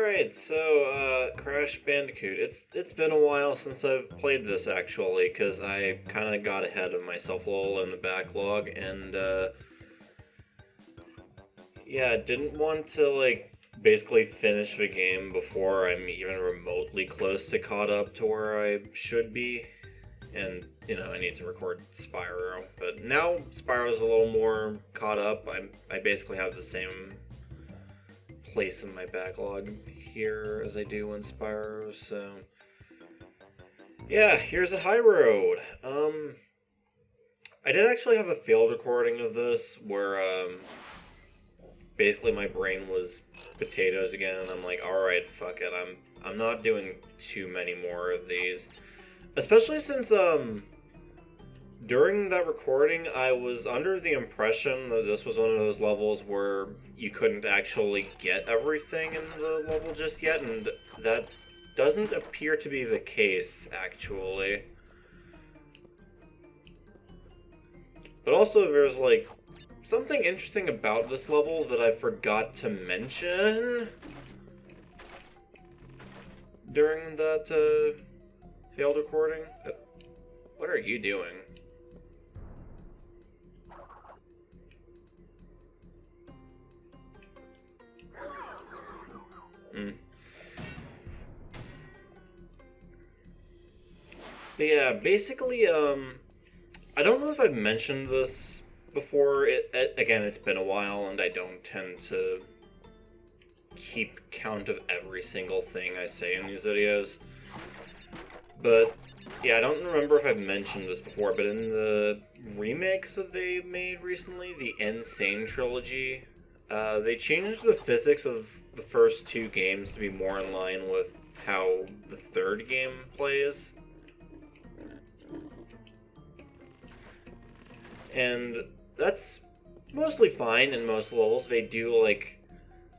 Alright, so Crash Bandicoot. It's been a while since I've played this actually, because I kind of got ahead of myself a little in the backlog, and yeah, didn't want to basically finish the game before I'm even remotely close to caught up to where I should be. And, I need to record Spyro. But now Spyro's a little more caught up. I basically have the same place in my backlog here as I do in Spyro, so yeah, here's a high road. I did actually have a failed recording of this where basically my brain was potatoes again, and I'm like, alright, fuck it, I'm not doing too many more of these. Especially since during that recording, I was under the impression that this was one of those levels where you couldn't actually get everything in the level just yet, and that doesn't appear to be the case, actually. But also, there's, something interesting about this level that I forgot to mention during that, failed recording. What are you doing? But yeah, basically, I don't know if I've mentioned this before. Again, it's been a while, and I don't tend to keep count of every single thing I say in these videos. But yeah, I don't remember if I've mentioned this before, but in the remakes that they made recently, the Insane trilogy, they changed the physics of the first two games to be more in line with how the third game plays. And that's mostly fine in most levels. They do,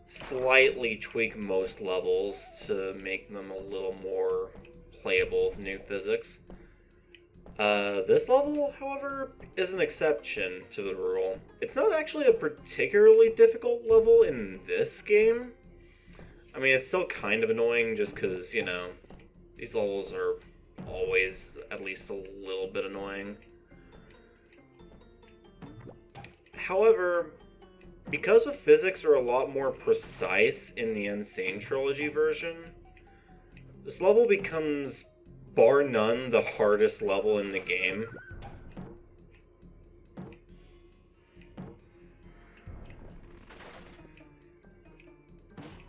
slightly tweak most levels to make them a little more playable with new physics. This level, however, is an exception to the rule. It's not actually a particularly difficult level in this game. I mean, it's still kind of annoying just because, these levels are always at least a little bit annoying. However, because the physics are a lot more precise in the Insane Trilogy version, this level becomes, bar none, the hardest level in the game.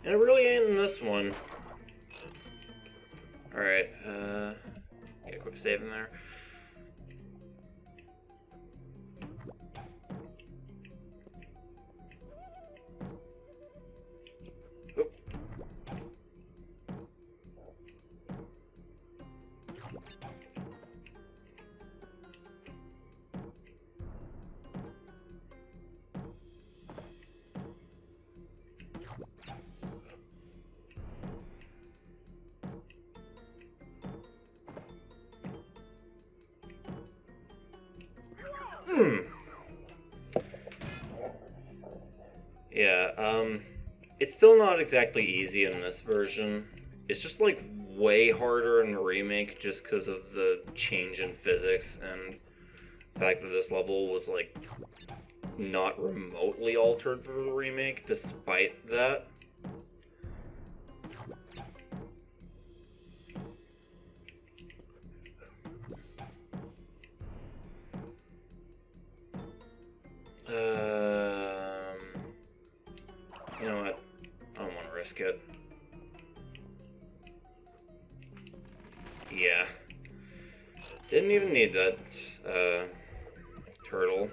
And it really ain't in this one. Alright, get a quick save in there. Yeah, it's still not exactly easy in this version. It's just, way harder in the remake just because of the change in physics and the fact that this level was, not remotely altered for the remake despite that. You know what? I don't want to risk it. Yeah. Didn't even need that, turtle.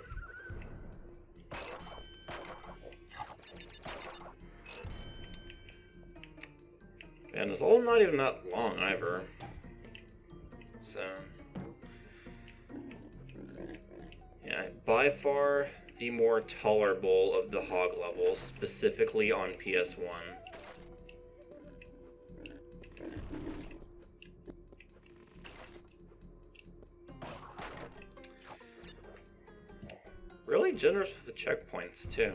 And it's all not even that long either. So, yeah, by far the more tolerable of the hog levels, specifically on PS1. Really generous with the checkpoints, too.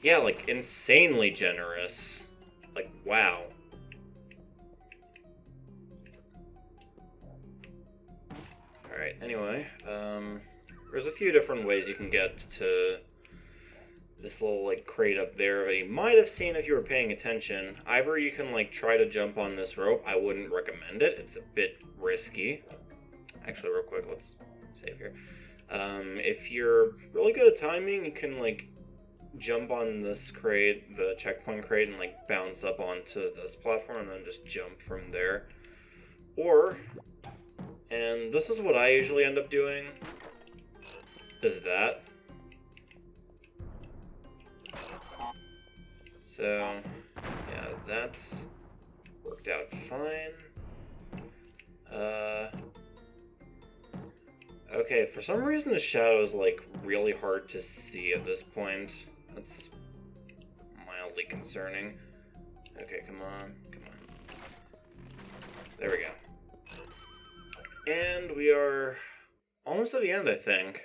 Yeah, like, insanely generous. Like, wow. Alright, anyway, there's a few different ways you can get to this little, like, crate up there that you might have seen if you were paying attention. Either you can, like, try to jump on this rope. I wouldn't recommend it. It's a bit risky. Actually, real quick, let's save here. If you're really good at timing, you can, like, jump on this crate, the checkpoint crate, and, like, bounce up onto this platform and then just jump from there. Or, and this is what I usually end up doing, is that. So, yeah, that's worked out fine. Okay, for some reason the shadow is, like, really hard to see at this point. That's mildly concerning. Okay, come on, come on. There we go. And we are almost at the end, I think.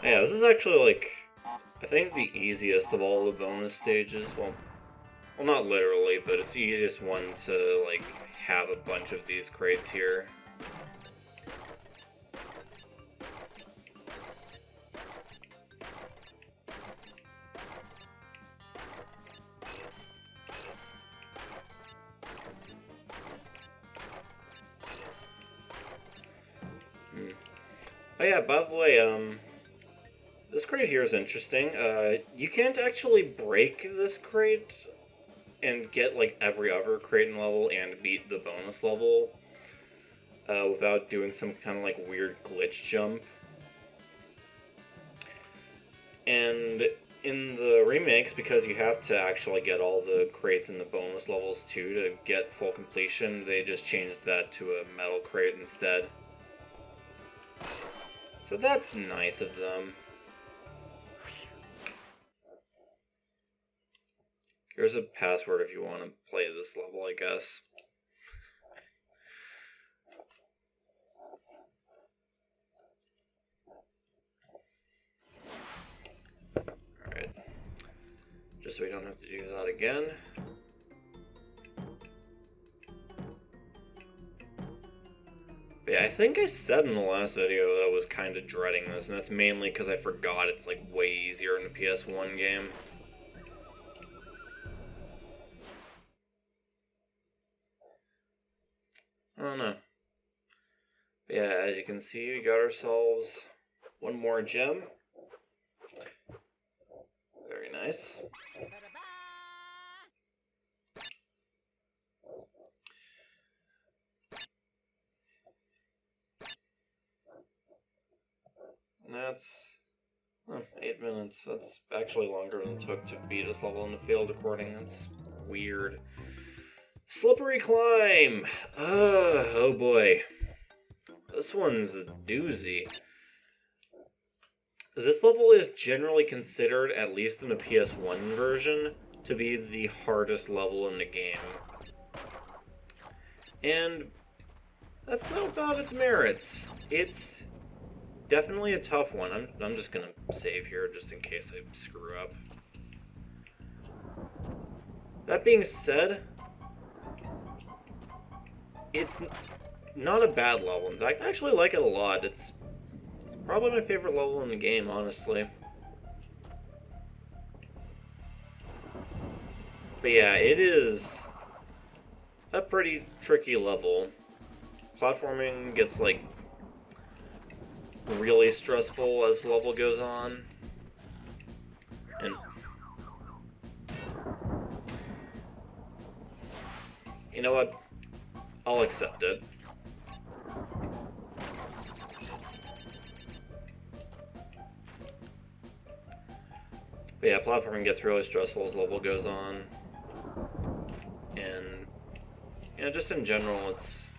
Yeah, this is actually, like, I think the easiest of all the bonus stages. Well, not literally, but it's the easiest one to, like, have a bunch of these crates here. Oh yeah, by the way, this crate here is interesting. You can't actually break this crate and get, like, every other crate in level and beat the bonus level without doing some kind of, like, weird glitch jump. And in the remakes, because you have to actually get all the crates in the bonus levels too to get full completion, they just changed that to a metal crate instead. So that's nice of them. Here's a password if you want to play this level, I guess. Alright. Just so we don't have to do that again. But yeah, I think I said in the last video that I was kind of dreading this, and that's mainly because I forgot it's, like, way easier in the PS1 game. I don't know. But yeah, as you can see, we got ourselves one more gem. Very nice. And that's 8 minutes. That's actually longer than it took to beat this level in the field recording. That's weird. Slippery climb! Oh boy. This one's a doozy. This level is generally considered, at least in the PS1 version, to be the hardest level in the game. And that's not without its merits. It's definitely a tough one. I'm just gonna save here just in case I screw up. That being said, it's not a bad level. In fact, I actually like it a lot. It's probably my favorite level in the game, honestly. But yeah, it is a pretty tricky level. Platforming gets, like, really stressful as the level goes on. And you know what? I'll accept it. But yeah, platforming gets really stressful as the level goes on. And, you know, just in general, it's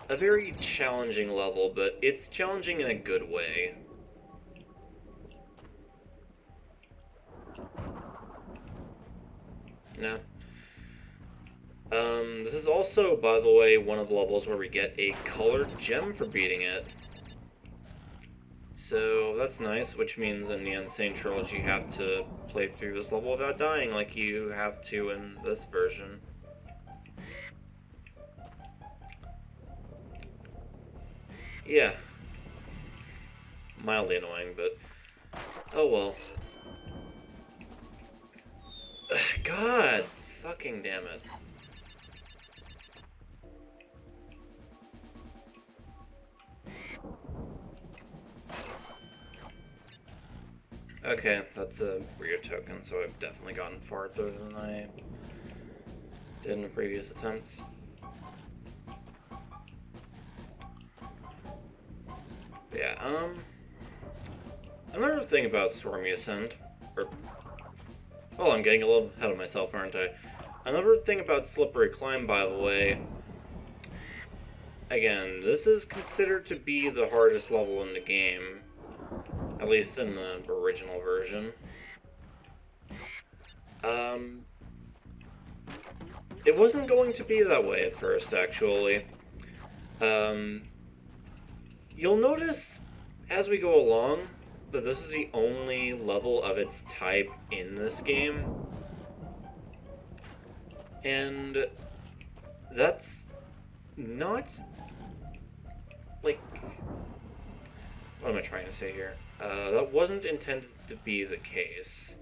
a very challenging level, but it's challenging in a good way. You know? This is also, by the way, one of the levels where we get a colored gem for beating it. So that's nice, which means in the Insane Trilogy you have to play through this level without dying like you have to in this version. Yeah. Mildly annoying, but oh well. God fucking damn it. Okay, that's a weird token, so I've definitely gotten farther than I did in the previous attempts. But yeah, another thing about Stormy Ascent, oh, I'm getting a little ahead of myself, aren't I? Another thing about Slippery Climb, by the way, again, this is considered to be the hardest level in the game, at least in the original version. It wasn't going to be that way at first, actually. You'll notice, as we go along, that this is the only level of its type in this game. And that's not, like, what am I trying to say here? That wasn't intended to be the case.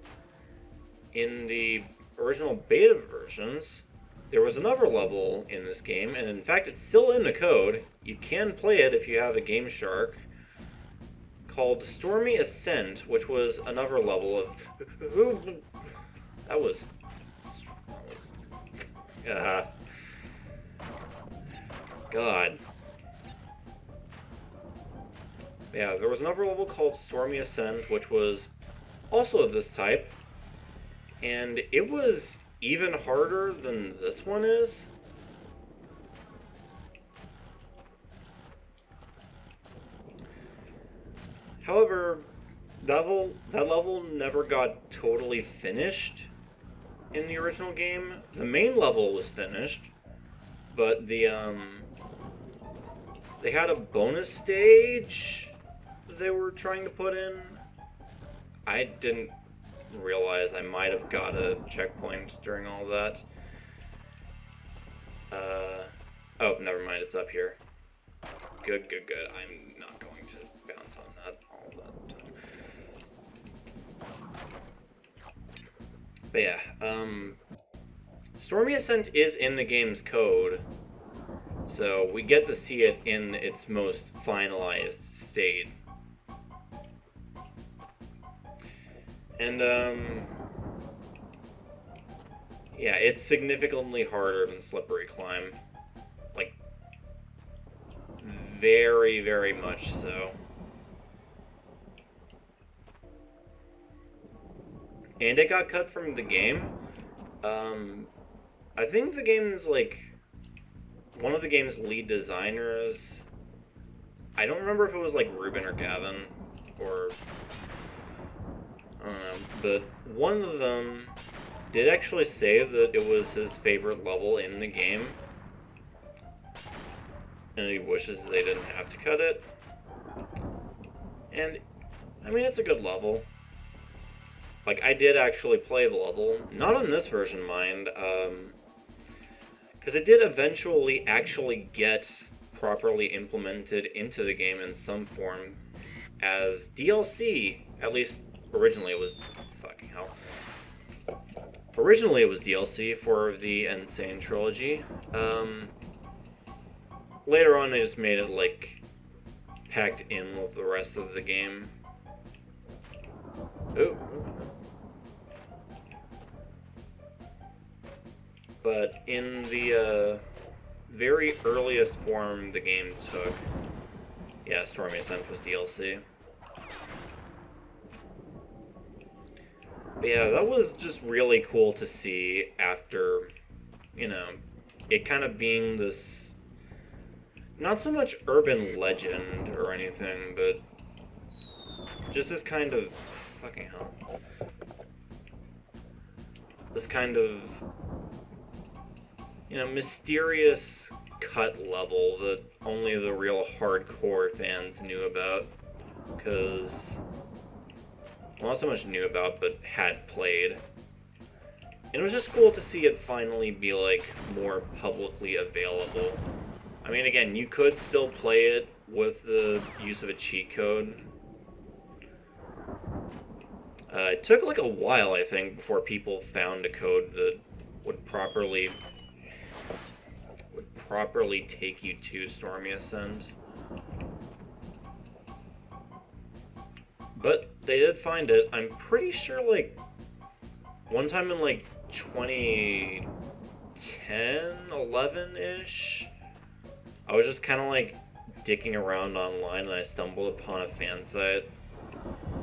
In the original beta versions, there was another level in this game, and in fact it's still in the code. You can play it if you have a Game Shark, called Stormy Ascent, which was another level of... That was... God. Yeah, there was another level called Stormy Ascent, which was also of this type, and it was even harder than this one is. However, that level never got totally finished in the original game. The main level was finished, but they had a bonus stage they were trying to put in. I didn't realize I might have got a checkpoint during all that. Oh, never mind, it's up here. Good. I'm not going to bounce on that all that time. But yeah, Stormy Ascent is in the game's code, so we get to see it in its most finalized state. And, yeah, it's significantly harder than Slippery Climb. Like, very, very much so. And it got cut from the game. I think the game's, like, one of the game's lead designers, I don't remember if it was, like, Ruben or Gavin, or... I don't know, but one of them did actually say that it was his favorite level in the game, and he wishes they didn't have to cut it. And, I mean, it's a good level. Like, I did actually play the level, not on this version, mind, because it did eventually actually get properly implemented into the game in some form as DLC, at least originally it was, fucking hell. Originally it was DLC for the Insane Trilogy. Later on they just made it, like, packed in with the rest of the game. Ooh. But in the very earliest form the game took, yeah, Stormy Ascent was DLC. But yeah, that was just really cool to see after, you know, it kind of being this, not so much urban legend or anything, but just this kind of, fucking hell, this kind of, you know, mysterious cut level that only the real hardcore fans knew about. because not so much knew about, but had played. And it was just cool to see it finally be, like, more publicly available. I mean, again, you could still play it with the use of a cheat code. It took, like, a while, I think, before people found a code that would properly take you to Stormy Ascent. But they did find it. I'm pretty sure, like, one time in, like, 2010, 11-ish, I was just kind of, like, dicking around online, and I stumbled upon a fan site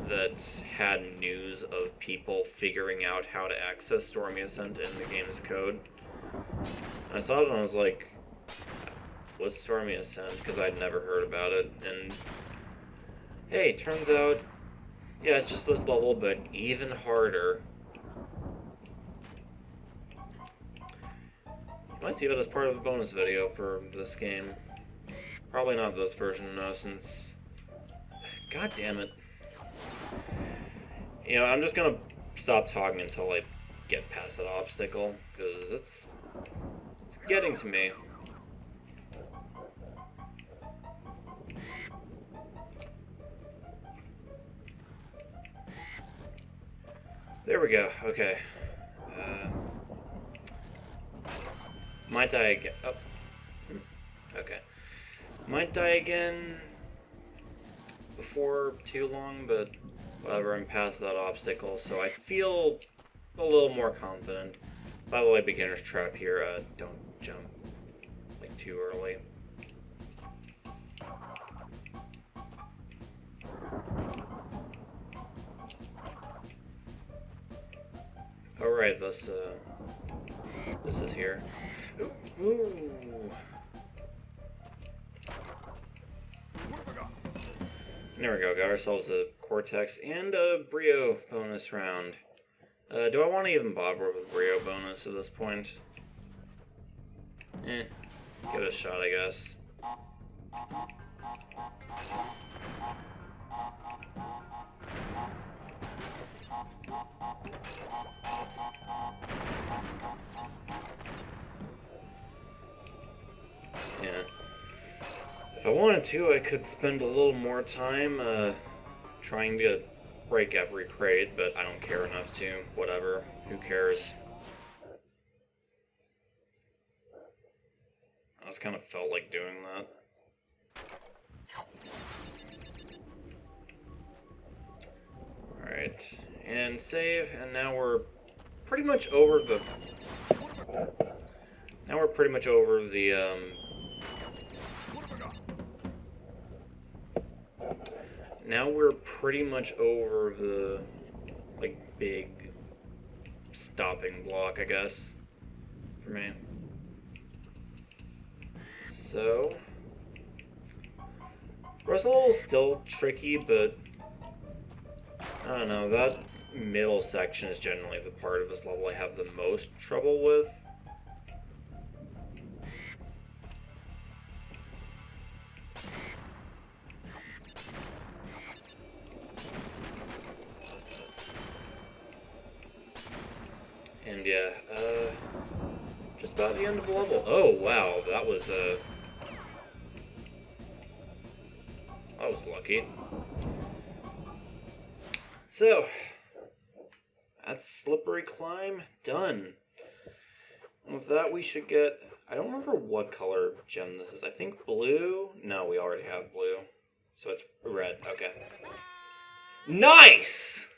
that had news of people figuring out how to access Stormy Ascent in the game's code. And I saw it and I was like, what's Stormy Ascent? Because I'd never heard about it. And hey, turns out, yeah, it's just this level, but even harder. You might see that as part of a bonus video for this game. Probably not this version, though, since... God damn it. You know, I'm just gonna stop talking until I get past that obstacle, because it's getting to me. There we go, okay. Might die again. Oh. Okay. Might die again before too long, but whatever, I'm past that obstacle, so I feel a little more confident. By the way, beginner's trap here, don't jump, like, too early. Alright, this is here. Ooh. There we go, got ourselves a Cortex and a Brio bonus round. Do I want to even bother with a Brio bonus at this point? Give it a shot, I guess. Yeah. If I wanted to, I could spend a little more time trying to break every crate, but I don't care enough to. Whatever. Who cares? I just kind of felt like doing that. Alright. And save, and now we're pretty much over the... Now we're pretty much over the, Now we're pretty much over the, like, big stopping block, I guess, for me. So, Russell is still tricky, but I don't know, that middle section is generally the part of this level I have the most trouble with. And yeah, just about the end of the level. Oh wow, that was lucky. So, that's Slippery Climb done. And with that, we should get, I don't remember what color gem this is. I think blue? No, we already have blue. So it's red, okay. Nice!